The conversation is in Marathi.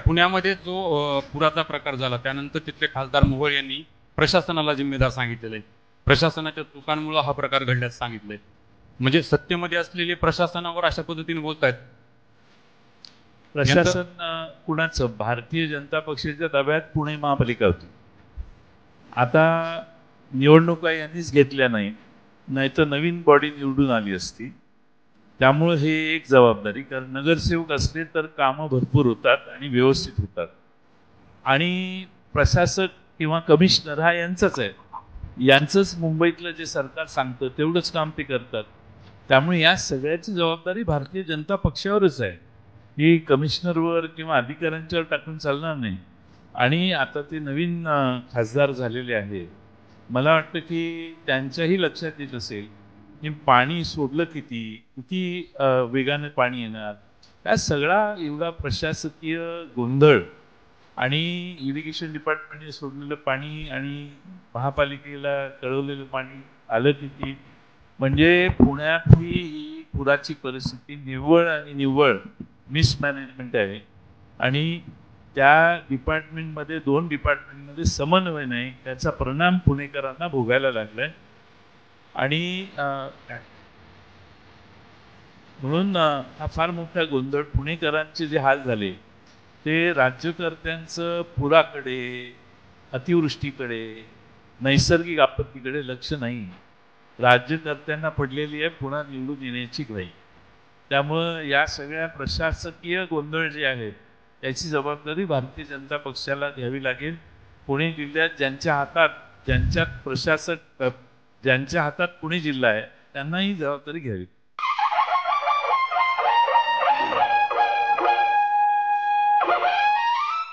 पुण्यामध्ये जो पुराचा प्रकार झाला त्यानंतर तिथले खासदार मोहोळ यांनी प्रशासनाला जिम्मेदार सांगितलेलं आहे. प्रशासनाच्या चुकांमुळे हा प्रकार घडल्याचं सांगितलंय. म्हणजे सत्तेमध्ये असलेले प्रशासनावर अशा पद्धतीने बोलतायत. प्रशासन कुणाचं? भारतीय जनता पक्षाच्या ताब्यात पुणे महापालिका होती. आता निवडणुका यांनीच घेतल्या नाही तर नवीन बॉडी निवडून आली असती. त्यामुळे हे एक जबाबदारी, कारण नगरसेवक असले तर कामं भरपूर होतात आणि व्यवस्थित होतात. आणि प्रशासक किंवा कमिशनर हा यांचाच आहे, यांचंच मुंबईतलं जे सरकार सांगतं तेवढंच काम ते करतात. त्यामुळे या सगळ्याची जबाबदारी भारतीय जनता पक्षावरच आहे. ही कमिशनरवर किंवा अधिकाऱ्यांच्यावर टाकून चालणार नाही. आणि आता ते नवीन खासदार झालेले आहे, मला वाटतं की त्यांच्याही लक्षात येत असेल की पाणी सोडलं किती वेगाने पाणी येणार. त्या सगळा एवढा प्रशासकीय गोंधळ आणि इरिगेशन डिपार्टमेंटने सोडलेलं पाणी आणि महापालिकेला कळवलेलं पाणी आलं किती, म्हणजे पुण्यातली ही पुराची परिस्थिती निव्वळ मिसमॅनेजमेंट आहे. आणि त्या डिपार्टमेंटमध्ये, दोन डिपार्टमेंटमध्ये समन्वय नाही, त्याचा परिणाम पुणेकरांना भोगायला लागलाय. आणि म्हणून हा फार मोठा गोंधळ. पुणेकरांचे जे हाल झाले ते राज्यकर्त्यांचं पुराकडे, अतिवृष्टीकडे, नैसर्गिक आपत्तीकडे लक्ष नाही. राज्यकर्त्यांना पडलेली आहे पुन्हा निवडून येण्याची घाई. त्यामुळं या सगळ्या प्रशासकीय गोंधळ जे आहे त्याची जबाबदारी भारतीय जनता पक्षाला घ्यावी लागेल. पुणे जिल्ह्यात ज्यांच्या हातात पुणे जिल्हा आहे त्यांना ही जबाबदारी घ्यावी.